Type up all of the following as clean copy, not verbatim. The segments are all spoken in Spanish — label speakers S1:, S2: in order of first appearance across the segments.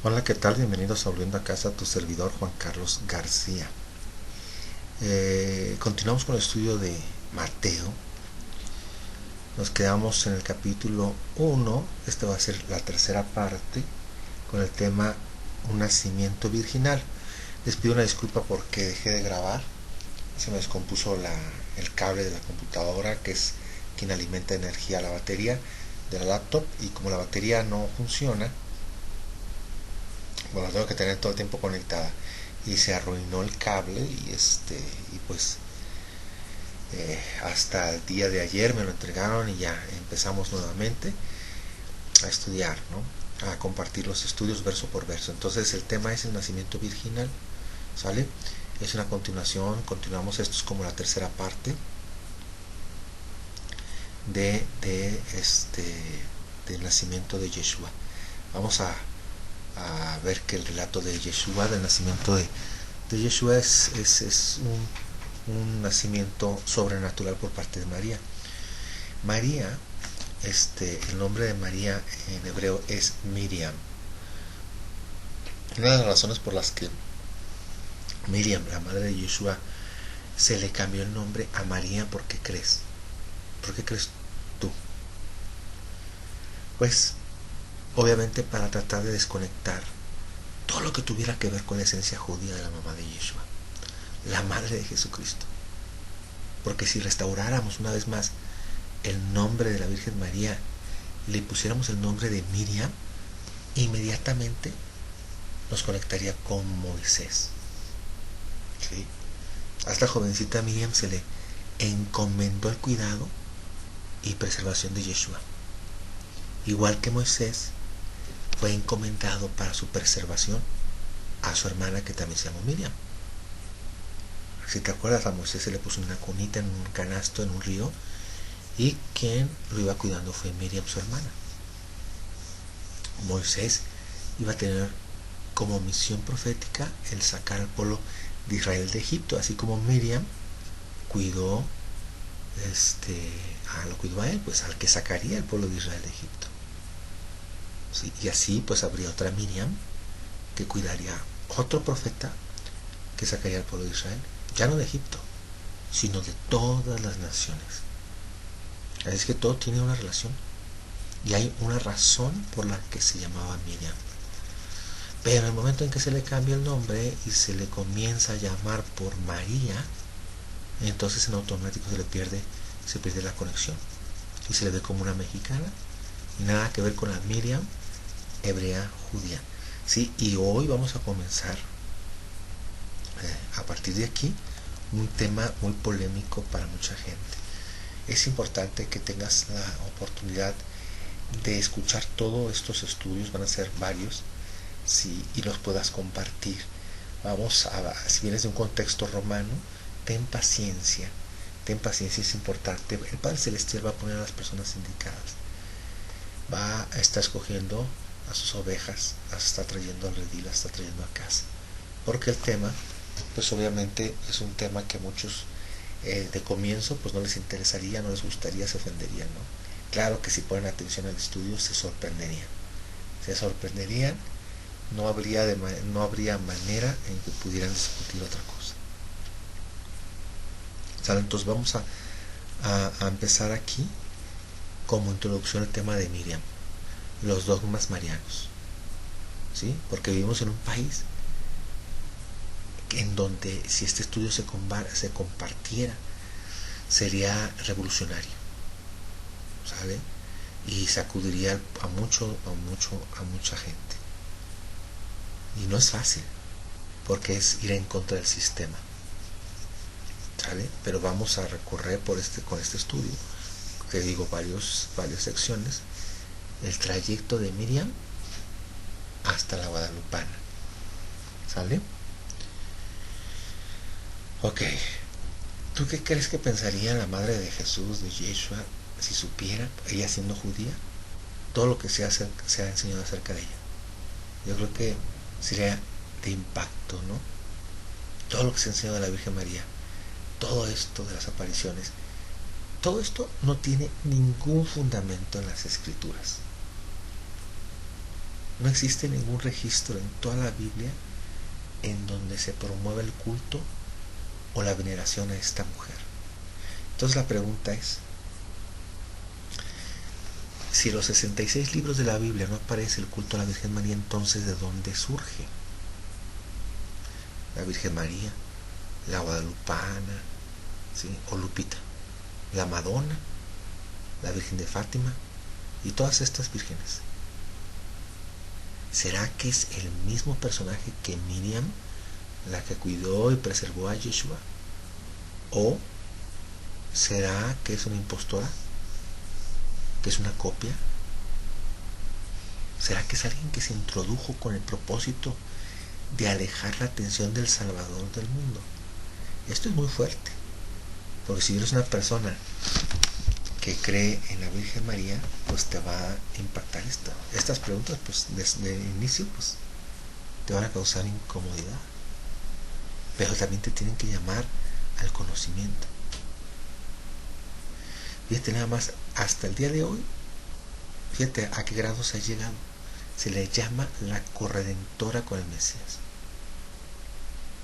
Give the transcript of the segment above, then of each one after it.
S1: Hola, ¿qué tal? Bienvenidos a Volviendo a Casa, tu servidor Juan Carlos García. Continuamos con el estudio de Mateo. Nos quedamos en el capítulo 1. Esta va a ser la tercera parte con el tema Un nacimiento virginal. Les pido una disculpa porque dejé de grabar. Se me descompuso el cable de la computadora, que es quien alimenta energía a la batería de la laptop, y como la batería no funciona, bueno, la tengo que tener todo el tiempo conectada, y se arruinó el cable y pues hasta el día de ayer me lo entregaron y ya empezamos nuevamente a estudiar, ¿no? A compartir los estudios verso por verso. Entonces el tema es el nacimiento virginal, ¿sale? Es una continuación, continuamos, esto es como la tercera parte del nacimiento de Yeshua. Vamos a ver que el relato de Yeshua, del nacimiento de Yeshua, es un nacimiento sobrenatural por parte de María. María, el nombre de María en hebreo es Miriam. Una de las razones por las que Miriam, la madre de Yeshua, se le cambió el nombre a María, ¿por qué crees? ¿Por qué crees tú? Pues obviamente para tratar de desconectar todo lo que tuviera que ver con la esencia judía de la mamá de Yeshua, la madre de Jesucristo. Porque si restauráramos una vez más el nombre de la Virgen María, le pusiéramos el nombre de Miriam, inmediatamente nos conectaría con Moisés. ¿Sí? A esta jovencita Miriam se le encomendó el cuidado y preservación de Yeshua. Igual que Moisés fue encomendado para su preservación a su hermana, que también se llamó Miriam. Si te acuerdas, a Moisés se le puso una cunita en un canasto en un río, y quien lo iba cuidando fue Miriam, su hermana. Moisés iba a tener como misión profética el sacar al pueblo de Israel de Egipto, así como Miriam cuidó lo cuidó a él, pues al que sacaría el pueblo de Israel de Egipto. ¿Sí? Y así pues habría otra Miriam que cuidaría otro profeta que sacaría al pueblo de Israel, ya no de Egipto, sino de todas las naciones. Así es que todo tiene una relación, y hay una razón por la que se llamaba Miriam. Pero en el momento en que se le cambia el nombre y se le comienza a llamar por María, entonces en automático se pierde la conexión, y se le ve como una mexicana, y nada que ver con la Miriam hebrea judía. ¿Sí? Y hoy vamos a comenzar, a partir de aquí, un tema muy polémico para mucha gente. Es importante que tengas la oportunidad de escuchar todos estos estudios, van a ser varios, ¿sí? Y los puedas compartir. Si vienes de un contexto romano, ten paciencia, es importante. El Padre Celestial va a poner a las personas indicadas, va a estar escogiendo a sus ovejas, las está trayendo al redil, las está trayendo a casa, porque el tema, pues obviamente es un tema que muchos de comienzo pues no les interesaría, no les gustaría, se ofenderían, ¿no? Claro que si ponen atención al estudio se sorprenderían, no habría manera en que pudieran discutir otra cosa. ¿Sale? Entonces vamos a empezar aquí como introducción al tema de Miriam, los dogmas marianos, ¿sí? Porque vivimos en un país en donde si este estudio se compartiera sería revolucionario, ¿sale? Y sacudiría a mucha gente, y no es fácil porque es ir en contra del sistema, ¿sale? Pero vamos a recorrer con este estudio, que digo varias secciones, el trayecto de Miriam hasta la Guadalupana, ¿sale? Ok, ¿tú qué crees que pensaría la madre de Jesús, de Yeshua, si supiera, ella siendo judía, todo lo que se ha enseñado acerca de ella? Yo creo que sería de impacto, ¿no? Todo lo que se ha enseñado de la Virgen María, todo esto de las apariciones, todo esto no tiene ningún fundamento en las escrituras. No existe ningún registro en toda la Biblia en donde se promueva el culto o la veneración a esta mujer. Entonces la pregunta es, si en los 66 libros de la Biblia no aparece el culto a la Virgen María, entonces ¿de dónde surge? La Virgen María, la Guadalupana, ¿sí? O Lupita, la Madonna, la Virgen de Fátima y todas estas vírgenes. ¿Será que es el mismo personaje que Miriam, la que cuidó y preservó a Yeshua? ¿O será que es una impostora? ¿Que es una copia? ¿Será que es alguien que se introdujo con el propósito de alejar la atención del Salvador del mundo? Esto es muy fuerte, porque si eres una persona que cree en la Virgen María, pues te va a impactar estas preguntas, pues desde el inicio pues te van a causar incomodidad, pero también te tienen que llamar al conocimiento. Fíjate nada más, hasta el día de hoy, fíjate a qué grado se ha llegado. Se le llama la corredentora con el Mesías,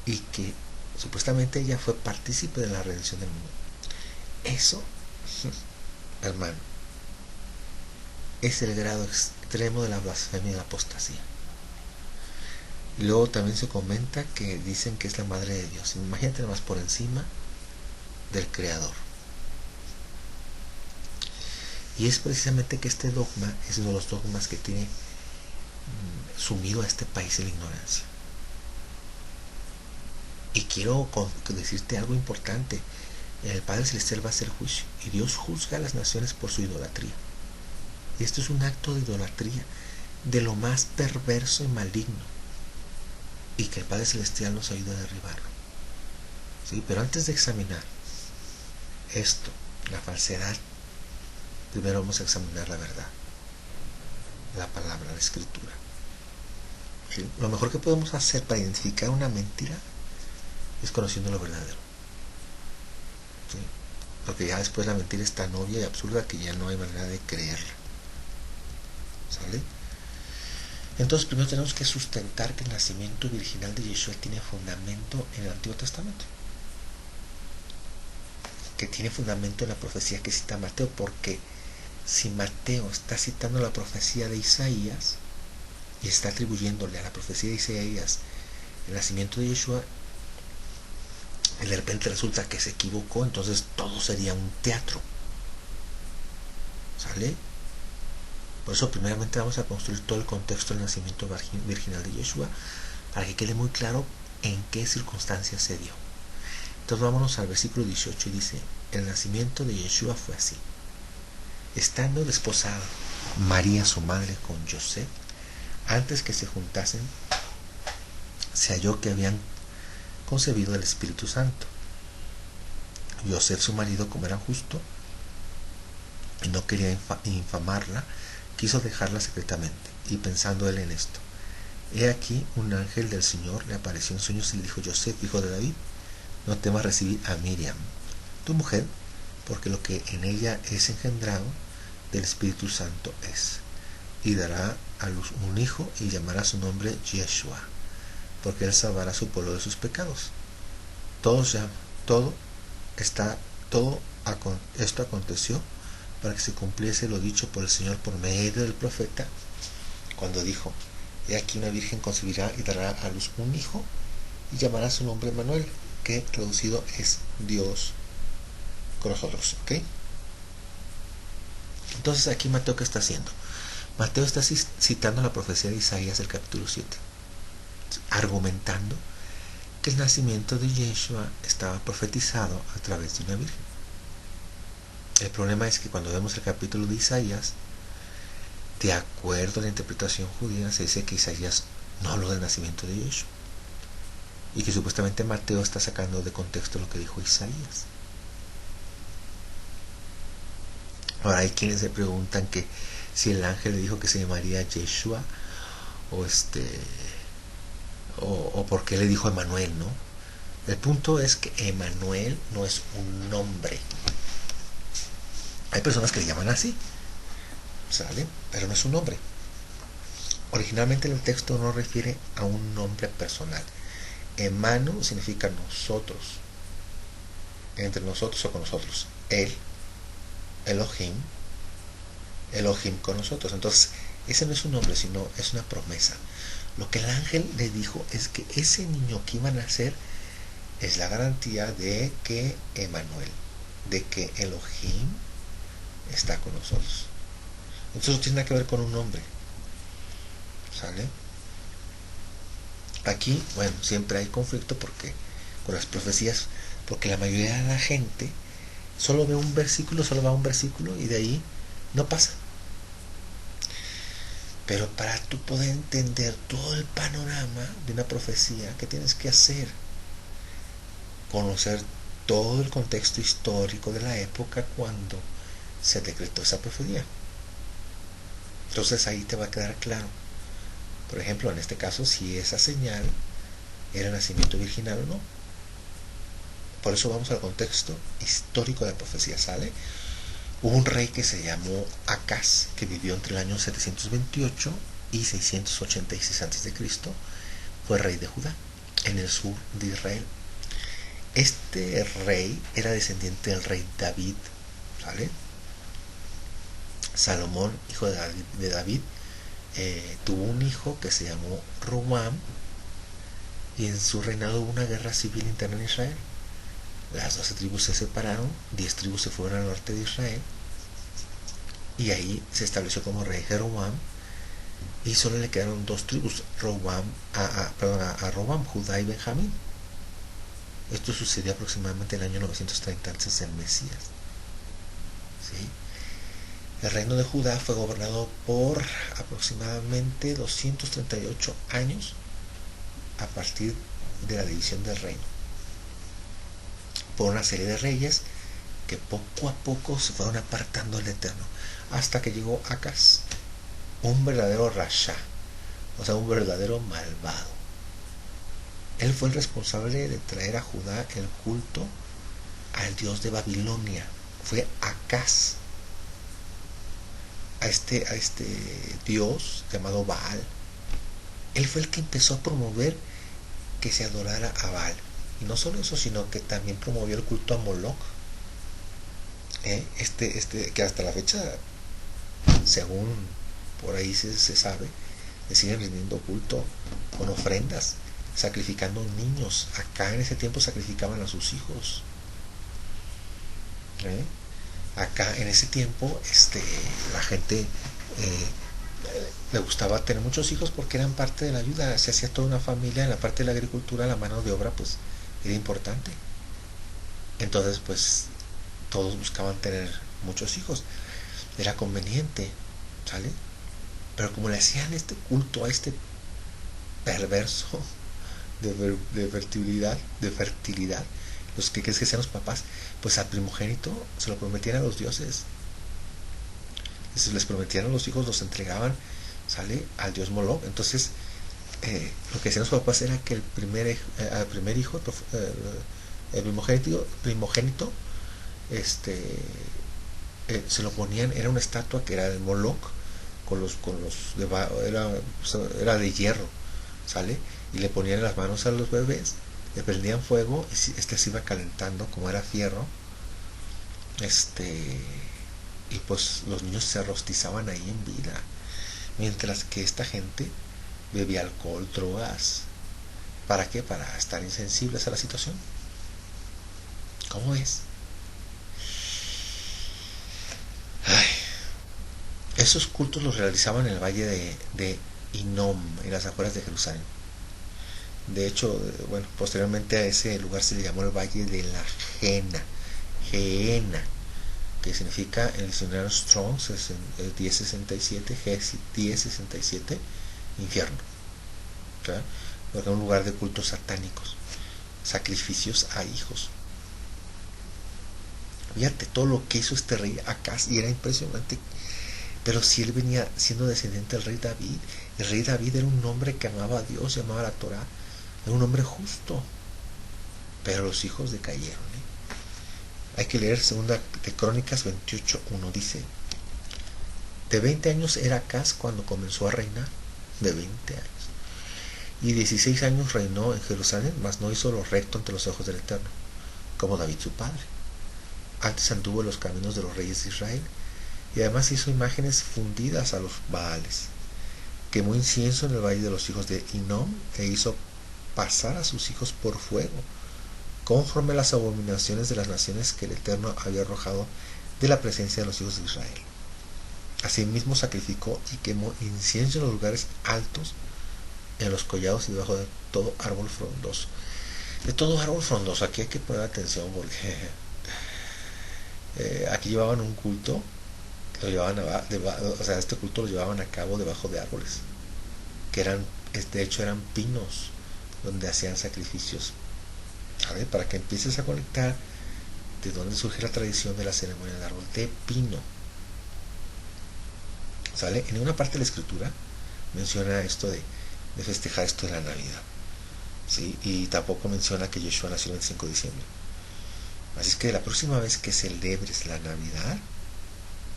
S1: y que supuestamente ella fue partícipe de la redención del mundo. Eso, hermano, es el grado extremo de la blasfemia y la apostasía. Y luego también se comenta que dicen que es la madre de Dios. Imagínate más por encima del Creador. Y es precisamente que este dogma es uno de los dogmas que tiene sumido a este país en la ignorancia. Y quiero decirte algo importante. El Padre Celestial va a hacer juicio, y Dios juzga a las naciones por su idolatría. Y esto es un acto de idolatría de lo más perverso y maligno, y que el Padre Celestial nos ayude a derribarlo. ¿Sí? Pero antes de examinar esto, la falsedad, primero vamos a examinar la verdad, la palabra, la escritura. ¿Sí? Lo mejor que podemos hacer para identificar una mentira es conociendo lo verdadero. ¿Sí? Porque ya después la mentira es tan obvia y absurda que ya no hay manera de creerla. ¿Sale? Entonces primero tenemos que sustentar que el nacimiento virginal de Yeshua tiene fundamento en el Antiguo Testamento, que tiene fundamento en la profecía que cita Mateo, porque si Mateo está citando la profecía de Isaías y está atribuyéndole a la profecía de Isaías el nacimiento de Yeshua, y de repente resulta que se equivocó, entonces todo sería un teatro. ¿Sale? Por eso primeramente vamos a construir todo el contexto del nacimiento virginal de Yeshua, para que quede muy claro en qué circunstancias se dio. Entonces vámonos al versículo 18 y dice: el nacimiento de Yeshua fue así. Estando desposada María su madre con José, antes que se juntasen, se halló que habían concebido del Espíritu Santo. José su marido, como era justo y no quería infamarla, quiso dejarla secretamente. Y pensando él en esto, he aquí un ángel del Señor le apareció en sueños y le dijo: José, hijo de David, no temas recibir a Miriam, tu mujer, porque lo que en ella es engendrado del Espíritu Santo es, y dará a luz un hijo y llamará su nombre Yeshua, porque él salvará a su pueblo de sus pecados. Esto aconteció para que se cumpliese lo dicho por el Señor por medio del profeta, cuando dijo: he aquí una virgen concebirá y dará a luz un hijo y llamará su nombre Emmanuel, que traducido es Dios con nosotros. ¿Ok? Entonces aquí Mateo, ¿qué está haciendo? Mateo está citando la profecía de Isaías del capítulo 7, argumentando que el nacimiento de Yeshua estaba profetizado a través de una virgen. El problema es que cuando vemos el capítulo de Isaías, de acuerdo a la interpretación judía, se dice que Isaías no habló del nacimiento de Yeshua, y que supuestamente Mateo está sacando de contexto lo que dijo Isaías. Ahora hay quienes se preguntan que si el ángel le dijo que se llamaría Yeshua, o por qué le dijo Emmanuel, ¿no? El punto es que Emmanuel no es un nombre. Hay personas que le llaman así, ¿sale? Pero no es un nombre. Originalmente el texto no refiere a un nombre personal. Emanu significa nosotros, entre nosotros o con nosotros. Él, Elohim, Elohim con nosotros. Entonces, ese no es un nombre, sino es una promesa. Lo que el ángel le dijo es que ese niño que iba a nacer es la garantía de que Emmanuel, de que Elohim está con nosotros. Entonces no tiene nada que ver con un nombre. ¿Sale? Aquí, bueno, siempre hay conflicto porque con las profecías, porque la mayoría de la gente solo ve un versículo, solo va a un versículo y de ahí no pasa. Pero para tú poder entender todo el panorama de una profecía, ¿qué tienes que hacer? Conocer todo el contexto histórico de la época cuando se decretó esa profecía. Entonces ahí te va a quedar claro. Por ejemplo, en este caso, si esa señal era nacimiento virginal o no. Por eso vamos al contexto histórico de la profecía. ¿Sale? Hubo un rey que se llamó Acaz, que vivió entre el año 728 y 686 a.C. Fue rey de Judá, en el sur de Israel. Este rey era descendiente del rey David. ¿Sale? Salomón, hijo de David, tuvo un hijo que se llamó Roboam, y en su reinado hubo una guerra civil interna en Israel. Las 12 tribus se separaron, 10 tribus se fueron al norte de Israel, y ahí se estableció como rey Jeroboam, y solo le quedaron 2 tribus, a Roboam, Judá y Benjamín. Esto sucedió aproximadamente en el año 930 antes del Mesías. ¿Sí? El reino de Judá fue gobernado por aproximadamente 238 años a partir de la división del reino, por una serie de reyes que poco a poco se fueron apartando del Eterno, hasta que llegó Acaz, un verdadero rasha, o sea, un verdadero malvado. Él fue el responsable de traer a Judá el culto al dios de Babilonia. Fue Acaz, a este dios llamado Baal. Él fue el que empezó a promover que se adorara a Baal. Y no solo eso, sino que también promovió el culto a Moloch. Que hasta la fecha, según por ahí se sabe, le siguen rindiendo culto con ofrendas, sacrificando niños. Acá en ese tiempo sacrificaban a sus hijos. Acá en ese tiempo la gente le gustaba tener muchos hijos porque eran parte de la ayuda. Se hacía toda una familia. En la parte de la agricultura, la mano de obra pues era importante. Entonces pues todos buscaban tener muchos hijos, era conveniente. ¿Sale? Pero como le hacían este culto a este perverso de fertilidad, los que crees que sean los papás, pues al primogénito se lo prometían a los dioses. Si les prometían a los hijos, los entregaban, ¿sale?, al dios Moloch. Entonces lo que hacían los papás era que al primer hijo, el primogénito, se lo ponían, era una estatua que era el Moloch, era de hierro, ¿sale? Y le ponían en las manos a los bebés, le prendían fuego y se iba calentando, como era fierro, y pues los niños se rostizaban ahí en vida, mientras que esta gente bebía alcohol, drogas. ¿Para qué? Para estar insensibles a la situación. ¿Cómo es? Ay. Esos cultos los realizaban en el valle de Hinnom, en las afueras de Jerusalén. De hecho, bueno, posteriormente a ese lugar se le llamó el Valle de la Gehenna, que significa en el diccionario Strong 1067, 1067, infierno. ¿Verdad? Porque era un lugar de cultos satánicos, sacrificios a hijos. Fíjate todo lo que hizo este rey Acaz, y era impresionante. Pero si él venía siendo descendiente del rey David, el rey David era un hombre que amaba a Dios, amaba la Torah, era un hombre justo, pero los hijos decayeron. Hay que leer segunda de Crónicas 28:1, dice: de 20 años era Acaz cuando comenzó a reinar, de 20 años. Y 16 años reinó en Jerusalén, mas no hizo lo recto ante los ojos del Eterno, como David su padre. Antes anduvo en los caminos de los reyes de Israel, y además hizo imágenes fundidas a los Baales. Quemó incienso en el valle de los hijos de Hinnom, e hizo pasar a sus hijos por fuego, conforme a las abominaciones de las naciones que el Eterno había arrojado de la presencia de los hijos de Israel. Asimismo sacrificó y quemó incienso en los lugares altos, en los collados y debajo de todo árbol frondoso. De todo árbol frondoso, aquí hay que poner atención porque aquí llevaban un culto, lo llevaban este culto lo llevaban a cabo debajo de árboles, que de hecho eran pinos, donde hacían sacrificios. ¿Sabe? Para que empieces a conectar de dónde surge la tradición de la ceremonia del árbol de pino. ¿Sale? En ninguna parte de la escritura menciona esto de festejar esto de la Navidad, ¿sí? Y tampoco menciona que Yeshua nació el 25 de diciembre. Así es que la próxima vez que celebres la Navidad,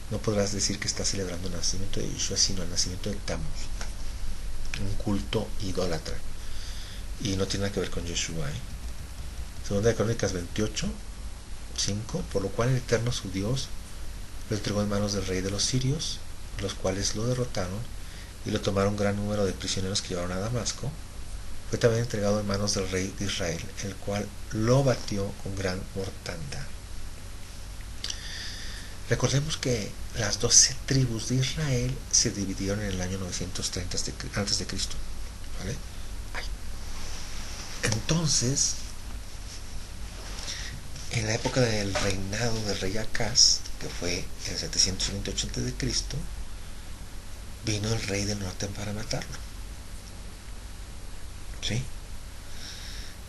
S1: no podrás decir que estás celebrando el nacimiento de Yeshua, sino el nacimiento de Tammuz, un culto idólatra, y no tiene nada que ver con Yeshua. Segunda de Crónicas 28, 5, por lo cual el Eterno su Dios lo entregó en manos del rey de los sirios, los cuales lo derrotaron y lo tomaron un gran número de prisioneros que llevaron a Damasco. Fue también entregado en manos del rey de Israel, el cual lo batió con gran mortandad. Recordemos que las 12 tribus de Israel se dividieron en el año 930 antes de Cristo, ¿vale? Entonces, en la época del reinado del rey Acaz, que fue en 728 a.C., vino el rey del norte para matarlo. ¿Sí?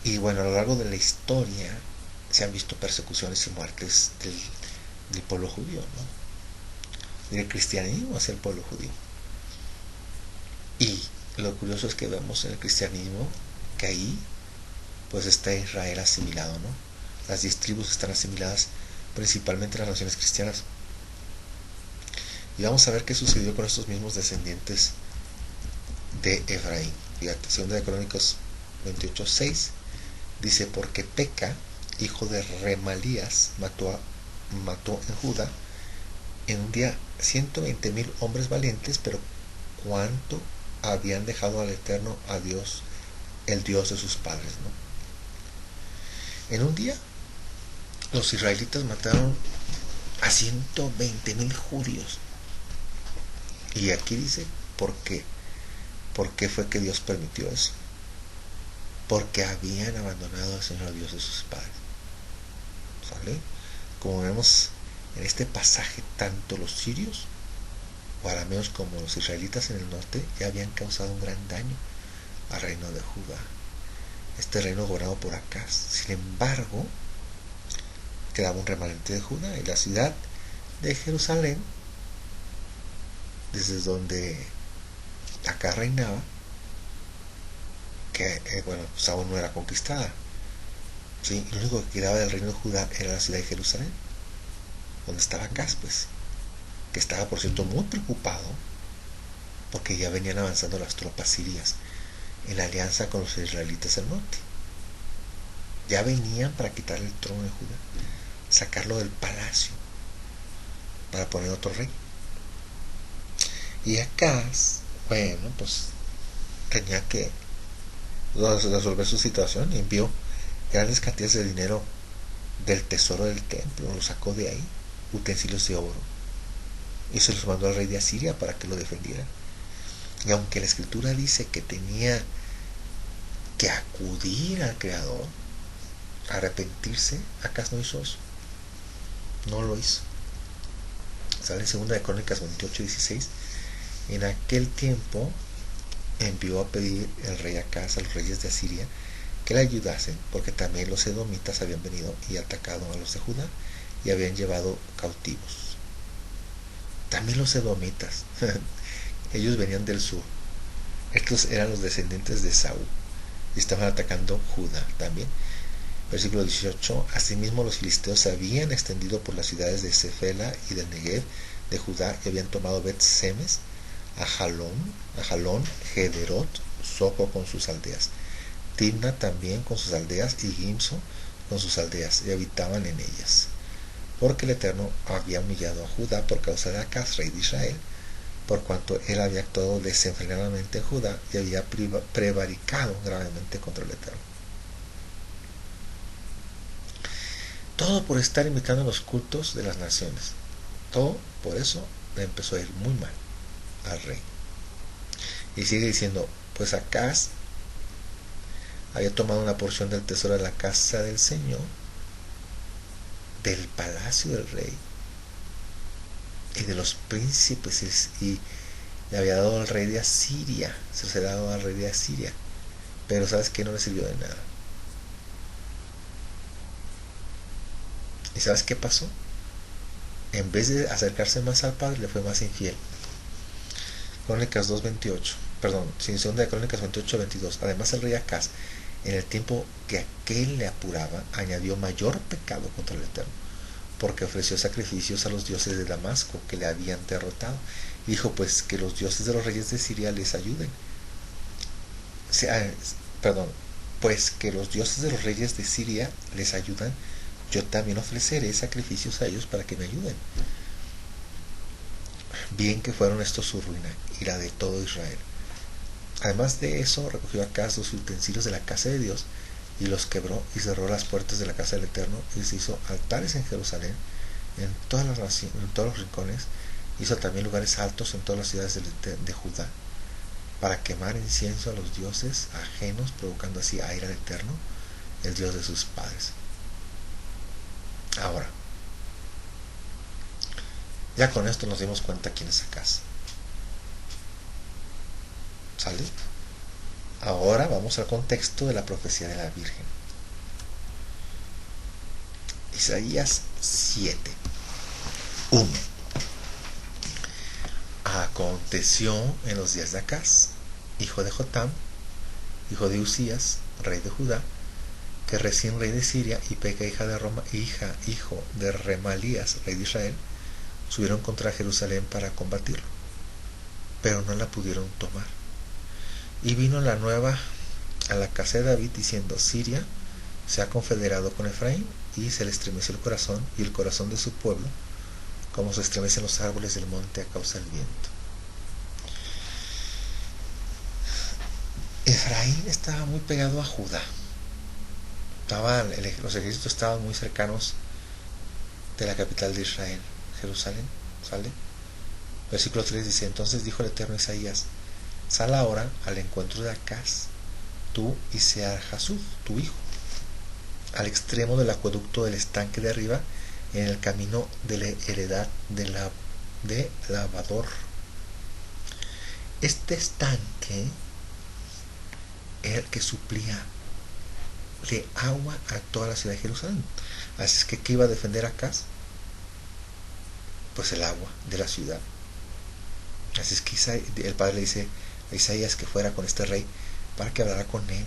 S1: Y bueno, a lo largo de la historia se han visto persecuciones y muertes del pueblo judío, ¿no? Del cristianismo hacia el pueblo judío. Y lo curioso es que vemos en el cristianismo que ahí pues está Israel asimilado, ¿no? Las 10 tribus están asimiladas principalmente en las naciones cristianas. Y vamos a ver qué sucedió con estos mismos descendientes de Efraín. Fíjate, segunda de Crónicas 28:6 dice: porque Peca, hijo de Remalías, mató en Judá en un día 120,000 hombres valientes, pero cuánto habían dejado al Eterno, a Dios, el Dios de sus padres, ¿no? En un día los israelitas mataron a 120,000 judíos. Y aquí dice ¿por qué? ¿Por qué fue que Dios permitió eso? Porque habían abandonado al Señor Dios de sus padres. ¿Sale? Como vemos en este pasaje, tanto los sirios o arameos como los israelitas en el norte ya habían causado un gran daño al reino de Judá, este reino gobernado por Acaz. Sin embargo, quedaba un remanente de Judá, y la ciudad de Jerusalén, desde donde Acaz reinaba, que pues aún no era conquistada, ¿sí? Lo único que quedaba del reino de Judá era la ciudad de Jerusalén, donde estaba Acaz, pues, que estaba, por cierto, muy preocupado porque ya venían avanzando las tropas sirias en alianza con los israelitas del norte. Ya venían para quitar el trono de Judá, sacarlo del palacio para poner otro rey. Y Acaz, pues tenía que resolver su situación, y envió grandes cantidades de dinero del tesoro del templo, lo sacó de ahí, utensilios de oro, y se los mandó al rey de Asiria para que lo defendiera. Y aunque la escritura dice que tenía que acudir al Creador, arrepentirse, Acaz no hizo eso, no lo hizo. Sale en segunda de Crónicas 28:16: en aquel tiempo envió a pedir el rey Acaz a los reyes de Asiria que le ayudasen, porque también los edomitas habían venido y atacado a los de Judá y habían llevado cautivos. También los edomitas ellos venían del sur, estos eran los descendientes de Saúl y estaban atacando Judá también. Versículo 18: asimismo los filisteos se habían extendido por las ciudades de Cefela y del Negev de Judá y habían tomado Bet-Semes, Jalón, Gederot, Soco con sus aldeas, Timna también con sus aldeas y Gimso con sus aldeas, y habitaban en ellas. Porque el Eterno había humillado a Judá por causa de Acaz, rey de Israel, por cuanto él había actuado desenfrenadamente en Judá y había prevaricado gravemente contra el Eterno. Todo por estar imitando los cultos de las naciones. Todo por eso le empezó a ir muy mal al rey. Y sigue diciendo, pues Acaz había tomado una porción del tesoro de la casa del Señor, del palacio del rey y de los príncipes, y le había dado al rey de Asiria, se los había dado al rey de Asiria, pero sabes que no le sirvió de nada. ¿Y sabes qué pasó? En vez de acercarse más al padre, le fue más infiel. Crónicas 2:28, perdón, segunda de Crónicas 28:22. Además, el rey Acaz, en el tiempo que aquel le apuraba, añadió mayor pecado contra el Eterno, porque ofreció sacrificios a los dioses de Damasco que le habían derrotado. Y dijo, pues que los dioses de los reyes de Siria les ayuden. Perdón, pues que los dioses de los reyes de Siria les ayudan, yo también ofreceré sacrificios a ellos para que me ayuden. Bien que fueron estos su ruina y la de todo Israel. Además de eso, recogió Acaz los utensilios de la casa de Dios y los quebró y cerró las puertas de la casa del Eterno, y se hizo altares en Jerusalén, en todas las naciones, en todos los rincones. Hizo también lugares altos en todas las ciudades de Judá, para quemar incienso a los dioses ajenos, provocando así a ira al Eterno, el Dios de sus padres. Ahora, ya con esto nos dimos cuenta quién es Acaz. ¿Sale? Ahora vamos al contexto de la profecía de la Virgen. Isaías 7:1. Aconteció en los días de Acaz, hijo de Jotam, hijo de Usías, rey de Judá, que recién rey de Siria, y Peca, hijo de Remalías, rey de Israel, subieron contra Jerusalén para combatirlo, pero no la pudieron tomar. Y vino la nueva a la casa de David diciendo, Siria se ha confederado con Efraín, y se le estremeció el corazón y el corazón de su pueblo, como se estremecen los árboles del monte a causa del viento. Efraín estaba muy pegado a Judá. Los ejércitos estaban muy cercanos de la capital de Israel, Jerusalén. ¿Sale? Versículo 3 dice, entonces dijo el Eterno a Isaías, sal ahora al encuentro de Acaz, tú y Sear-Jasub, tu hijo, al extremo del acueducto del estanque de arriba, en el camino de la heredad de lavador. Este estanque era el que suplía de agua a toda la ciudad de Jerusalén. Así es que ¿qué iba a defender Acaz? Pues el agua de la ciudad. Así es que el padre le dice a Isaías que fuera con este rey para que hablara con él.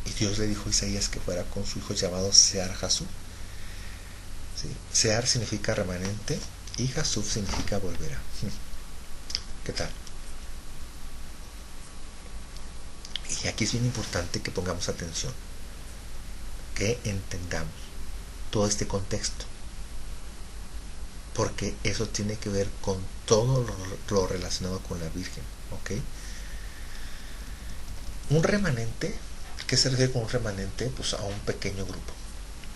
S1: Y Dios le dijo a Isaías que fuera con su hijo llamado Sear-Jasub. ¿Sí? Sear significa remanente y Jasub significa volverá. ¿Qué tal? Y aquí es bien importante que pongamos atención, que entendamos todo este contexto, porque eso tiene que ver con todo lo relacionado con la Virgen. ¿Ok? Un remanente, ¿qué se refiere con un remanente? Pues a un pequeño grupo.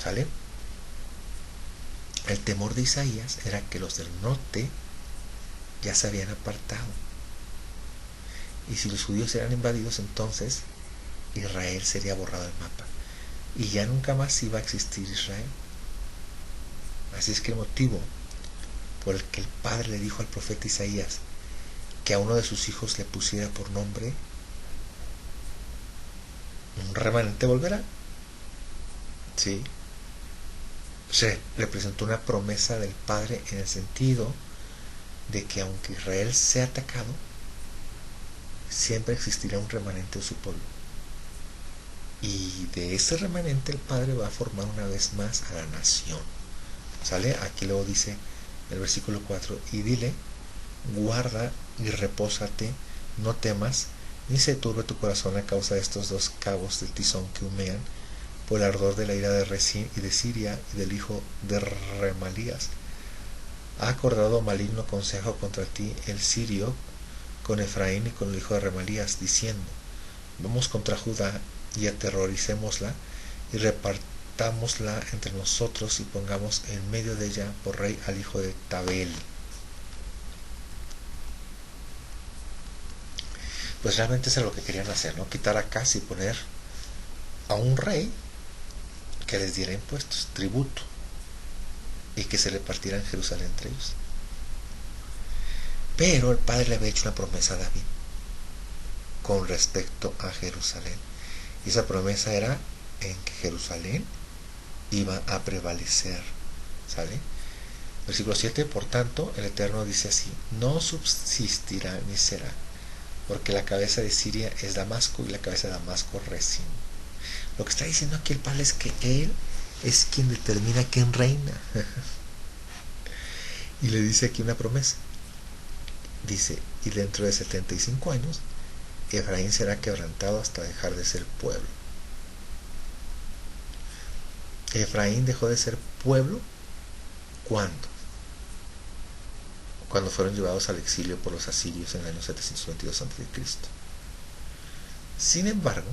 S1: ¿Sale? El temor de Isaías era que los del norte ya se habían apartado, y si los judíos eran invadidos, entonces Israel sería borrado del mapa y ya nunca más iba a existir Israel. Así es que el motivo por el que el padre le dijo al profeta Isaías que a uno de sus hijos le pusiera por nombre un remanente volverá, ¿sí? Se le presentó una promesa del padre en el sentido de que aunque Israel sea atacado, siempre existirá un remanente de su pueblo, y de ese remanente el padre va a formar una vez más a la nación. ¿Sale? Aquí luego dice el versículo 4, y dile guarda y repósate, no temas, ni se turbe tu corazón a causa de estos dos cabos de tizón que humean, por el ardor de la ira de Rezín y de Siria y del hijo de Remalías. Ha acordado maligno consejo contra ti el sirio con Efraín y con el hijo de Remalías, diciendo: vamos contra Judá y aterroricémosla y repartámosla entre nosotros y pongamos en medio de ella por rey al hijo de Tabel. Pues realmente eso es lo que querían hacer, ¿no? Quitar a Acaz y poner a un rey que les diera impuestos, tributo, y que se repartiera en Jerusalén entre ellos. Pero el padre le había hecho una promesa a David con respecto a Jerusalén, y esa promesa era en que Jerusalén iba a prevalecer, ¿sale? Versículo 7: por tanto el Eterno dice así: no subsistirá ni será, porque la cabeza de Siria es Damasco y la cabeza de Damasco Rezín. Lo que está diciendo aquí el padre es que él es quien determina quién reina. Y le dice aquí una promesa. Dice: y dentro de 75 años Efraín será quebrantado hasta dejar de ser pueblo. Efraín dejó de ser pueblo ¿cuándo? Cuando fueron llevados al exilio por los asirios en el año 722 a.C. Sin embargo,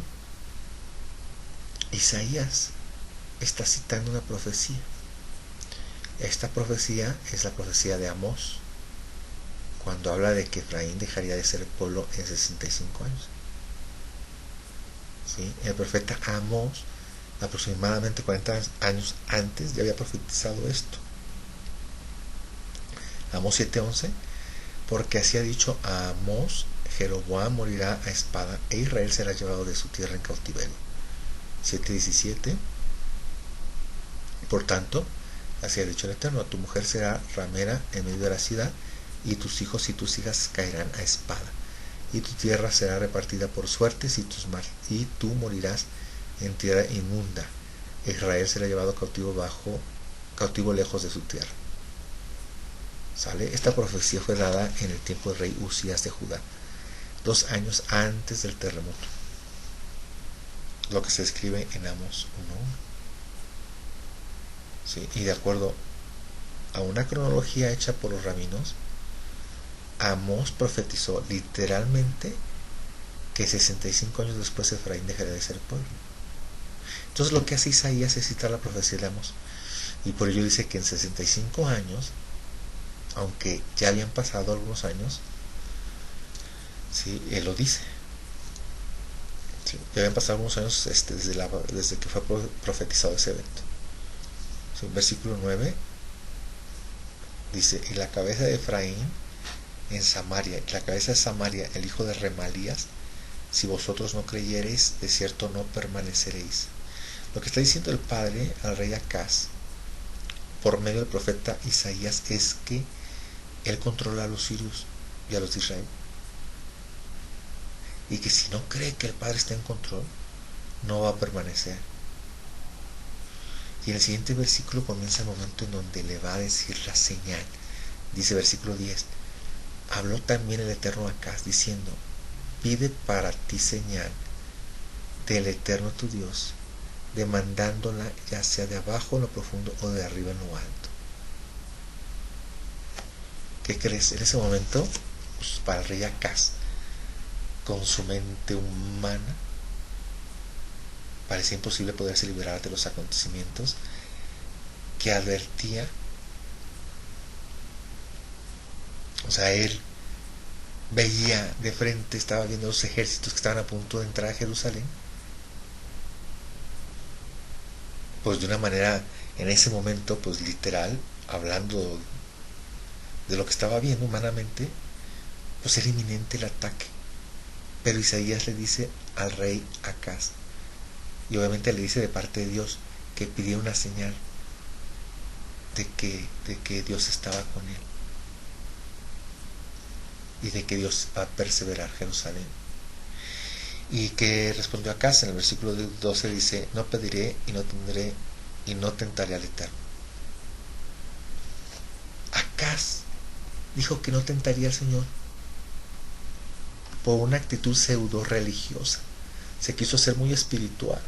S1: Isaías está citando una profecía. Esta profecía es la profecía de Amós, cuando habla de que Efraín dejaría de ser pueblo en 65 años. ¿Sí? El profeta Amós, aproximadamente 40 años antes, ya había profetizado esto. Amós 7:11: porque así ha dicho a Amós: Jeroboam morirá a espada e Israel será llevado de su tierra en cautiverio. 7:17: por tanto, así ha dicho el Eterno: tu mujer será ramera en medio de la ciudad, y tus hijos y tus hijas caerán a espada, y tu tierra será repartida por suertes, y tú morirás en tierra inmunda. Israel será llevado cautivo lejos de su tierra. ¿Sale? Esta profecía fue dada en el tiempo del rey Usías de Judá, 2 años antes del terremoto, lo que se escribe en Amós 1:1. ¿Sí? Y de acuerdo a una cronología hecha por los rabinos, Amós profetizó literalmente que 65 años después Efraín dejaría de ser pueblo. Entonces lo que hace Isaías es citar la profecía de Amós, y por ello dice que en 65 años, aunque ya habían pasado algunos años, ¿sí? Él lo dice, ¿sí? Ya habían pasado algunos años desde que fue profetizado ese evento. ¿Sí? Versículo 9 dice: y la cabeza de Efraín en Samaria, y la cabeza de Samaria el hijo de Remalías, si vosotros no creyereis, de cierto no permaneceréis. Lo que está diciendo el padre al rey Acaz por medio del profeta Isaías es que él controla a los sirios y a los de Israel, y que si no cree que el padre está en control, no va a permanecer. Y en el siguiente versículo comienza el momento en donde le va a decir la señal. Dice versículo 10: habló también el Eterno a Acaz diciendo: pide para ti señal del Eterno tu Dios, demandándola ya sea de abajo en lo profundo o de arriba en lo alto. ¿Qué crees? En ese momento, pues, para el rey Acaz, con su mente humana, parecía imposible poderse liberar de los acontecimientos que advertía. O sea, él veía de frente, estaba viendo los ejércitos que estaban a punto de entrar a Jerusalén, pues de una manera, en ese momento, pues literal, hablando de lo que estaba viendo humanamente, pues era inminente el ataque. Pero Isaías le dice al rey Acaz, y obviamente le dice de parte de Dios, que pidiera una señal de que Dios estaba con él, y de que Dios va a perseverar Jerusalén. Y que respondió Acaz en el versículo 12, dice: no pediré y no tendré y no tentaré al Eterno. Acaz dijo que no tentaría al Señor por una actitud pseudo religiosa. Se quiso ser muy espiritual.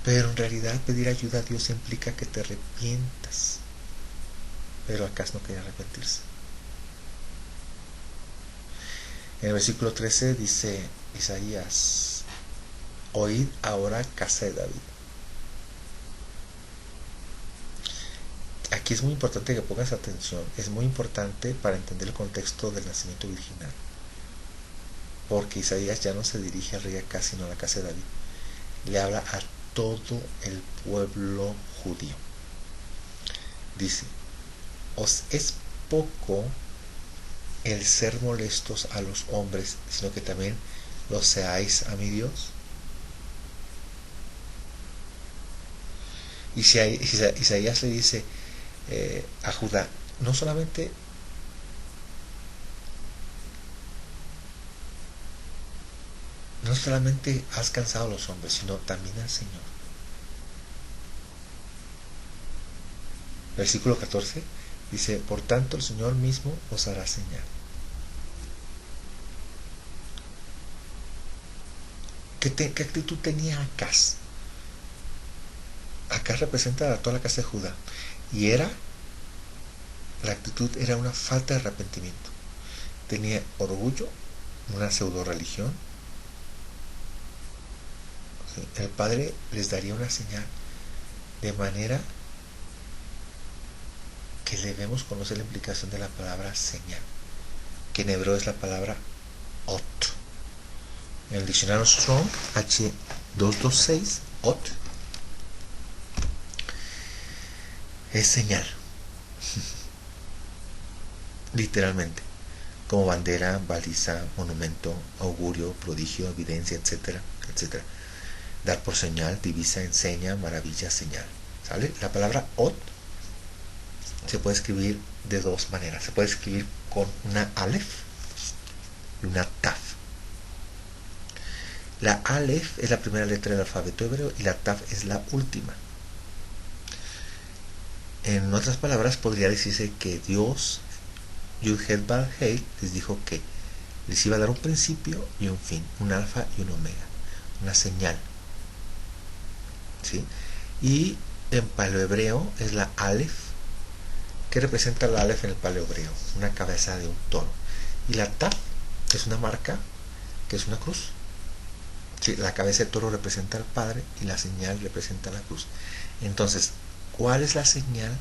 S1: Pero en realidad pedir ayuda a Dios implica que te arrepientas. Pero Acaz no quería arrepentirse. En el versículo 13 dice Isaías: oíd ahora, casa de David. Aquí es muy importante que pongas atención. Es muy importante para entender el contexto del nacimiento virginal. Porque Isaías ya no se dirige al rey Acaz, sino a la casa de David. Le habla a todo el pueblo judío. Dice: os es poco el ser molestos a los hombres, sino que también lo seáis a mi Dios. Y si Isaías le dice a Judá: no solamente has cansado a los hombres, sino también al Señor. Versículo 14 dice: por tanto el Señor mismo os hará señal. ¿Qué actitud tenía Acaz? Acaz representa a toda la casa de Judá, y la actitud era una falta de arrepentimiento. Tenía orgullo, una pseudo religión. El Padre les daría una señal, de manera que debemos conocer la implicación de la palabra señal, que en hebreo es la palabra ot. En el diccionario Strong H226, ot es señal, literalmente, como bandera, baliza, monumento, augurio, prodigio, evidencia, etcétera, etcétera. Dar por señal, divisa, enseña, maravilla, señal. ¿Sale? La palabra ot se puede escribir de dos maneras. Se puede escribir con una alef y una taf. La alef es la primera letra del alfabeto hebreo y la taf es la última. En otras palabras, podría decirse que Dios, Yud-Het-Vav-Hei, les dijo que les iba a dar un principio y un fin, un alfa y un omega, una señal. ¿Sí? Y en paleohebreo es la alef. ¿Qué representa la alef en el paleohebreo? Una cabeza de un toro. Y la taf es una marca, que es una cruz. Sí, la cabeza del toro representa al Padre y la señal representa la cruz. Entonces, ¿cuál es la señal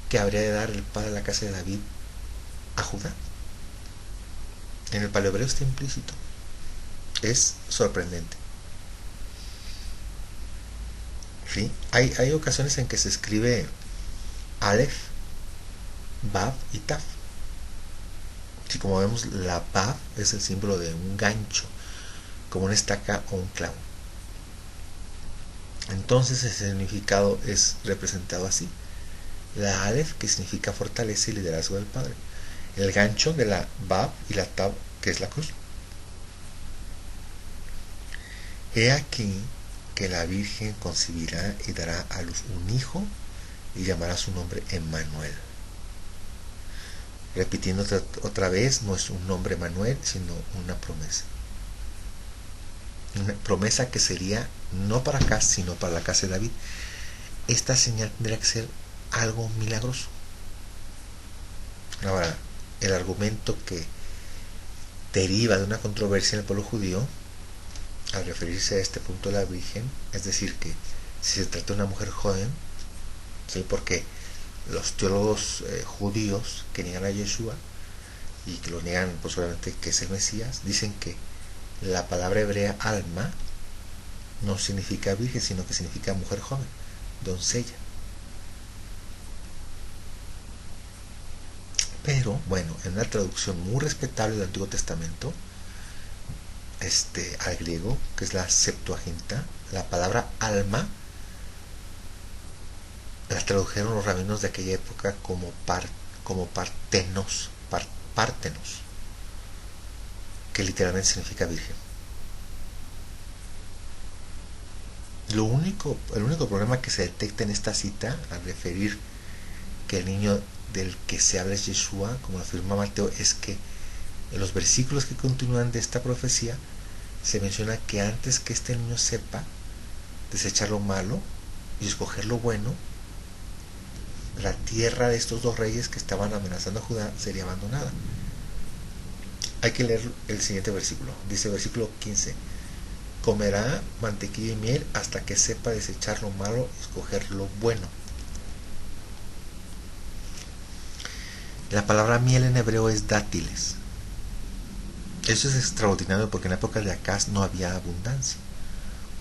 S1: que habría de dar el Padre de la casa de David a Judá? En el paleohebreo está implícito. Es sorprendente. ¿Sí? Hay ocasiones en que se escribe Aleph, Vav y Taf. Si como vemos, la Vav es el símbolo de un gancho, como una estaca o un clavo. Entonces el significado es representado así: la Aleph, que significa fortaleza y liderazgo del Padre; el gancho de la Vav y la Tav, que es la cruz. He aquí que la Virgen concebirá y dará a luz un hijo y llamará su nombre Emmanuel. Repitiendo otra vez, no es un nombre Manuel, sino una promesa. Una promesa que sería no para acá, sino para la casa de David. Esta señal tendría que ser algo milagroso. Ahora, el argumento que deriva de una controversia en el pueblo judío al referirse a este punto de la Virgen, es decir, que si se trata de una mujer joven, ¿sí? Porque los teólogos judíos que niegan a Yeshua y que lo niegan posiblemente que es el Mesías, dicen que la palabra hebrea alma no significa virgen, sino que significa mujer joven, doncella. Pero bueno, en una traducción muy respetable del Antiguo Testamento, al griego, que es la Septuaginta, la palabra alma la tradujeron los rabinos de aquella época como partenos, pártenos, que literalmente significa virgen. El único problema que se detecta en esta cita al referir que el niño del que se habla es Yeshua, como afirma Mateo, es que en los versículos que continúan de esta profecía se menciona que antes que este niño sepa desechar lo malo y escoger lo bueno, la tierra de estos dos reyes que estaban amenazando a Judá sería abandonada. Hay que leer el siguiente versículo. Dice versículo 15: comerá mantequilla y miel hasta que sepa desechar lo malo y escoger lo bueno. La palabra miel en hebreo es dátiles. Eso es extraordinario porque en la época de Acaz no había abundancia.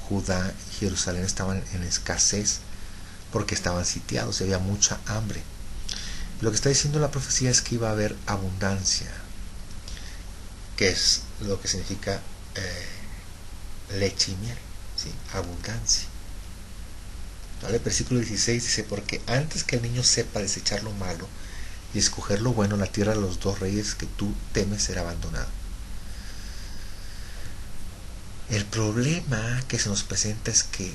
S1: Judá y Jerusalén estaban en escasez porque estaban sitiados y había mucha hambre. Lo que está diciendo la profecía es que iba a haber abundancia, que es lo que significa leche y miel, ¿sí? Abundancia. ¿Vale? El versículo 16 dice: porque antes que el niño sepa desechar lo malo y escoger lo bueno, la tierra de los dos reyes que tú temes será abandonada. El problema que se nos presenta es que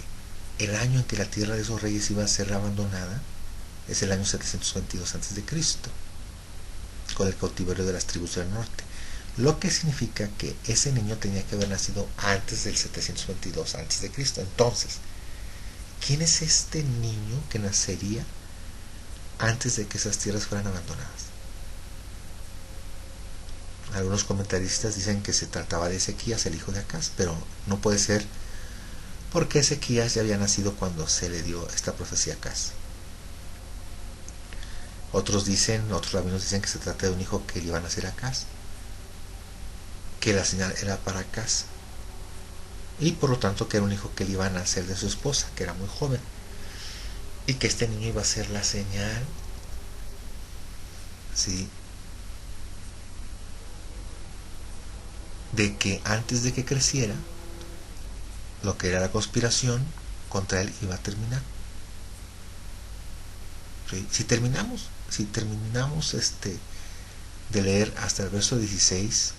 S1: el año en que la tierra de esos reyes iba a ser abandonada es el año 722 a.C., con el cautiverio de las tribus del norte, lo que significa que ese niño tenía que haber nacido antes del 722 a.C. Entonces, ¿quién es este niño que nacería antes de que esas tierras fueran abandonadas? Algunos comentaristas dicen que se trataba de Ezequías, el hijo de Acaz, pero no puede ser, porque Ezequías ya había nacido cuando se le dio esta profecía a Acaz. Otros rabinos dicen que se trata de un hijo que le iba a nacer a Acaz, que la señal era para Acaz, y por lo tanto que era un hijo que le iba a nacer de su esposa, que era muy joven, y que este niño iba a ser la señal, ¿sí?, de que antes de que creciera, lo que era la conspiración contra él iba a terminar. ¿Sí? Si terminamos de leer hasta el verso 16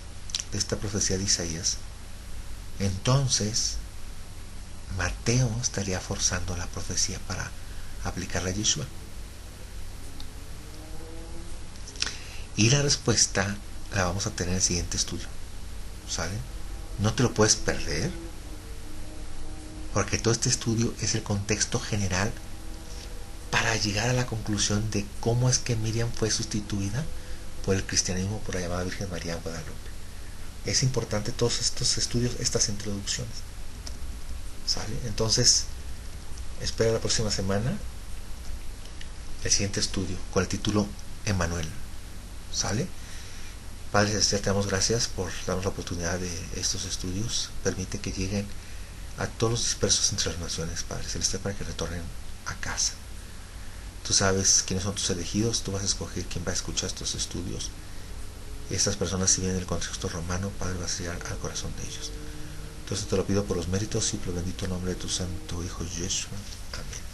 S1: de esta profecía de Isaías, entonces Mateo estaría forzando la profecía para aplicarla a Yeshua. Y la respuesta la vamos a tener en el siguiente estudio, ¿sale? No te lo puedes perder, porque todo este estudio es el contexto general para llegar a la conclusión de cómo es que Miriam fue sustituida por el cristianismo, por la llamada Virgen María en Guadalupe. Es importante todos estos estudios, estas introducciones, ¿sale? Entonces, espera la próxima semana el siguiente estudio con el título Emmanuel, ¿sale? Padre Celestial, te damos gracias por darnos la oportunidad de estos estudios. Permite que lleguen a todos los dispersos entre las naciones, Padre Celestial, para que retornen a casa. Tú sabes quiénes son tus elegidos, tú vas a escoger quién va a escuchar estos estudios. Y estas personas, si vienen del contexto romano, Padre, vas a llegar al corazón de ellos. Entonces te lo pido por los méritos y por el bendito nombre de tu santo Hijo Yeshua. Amén.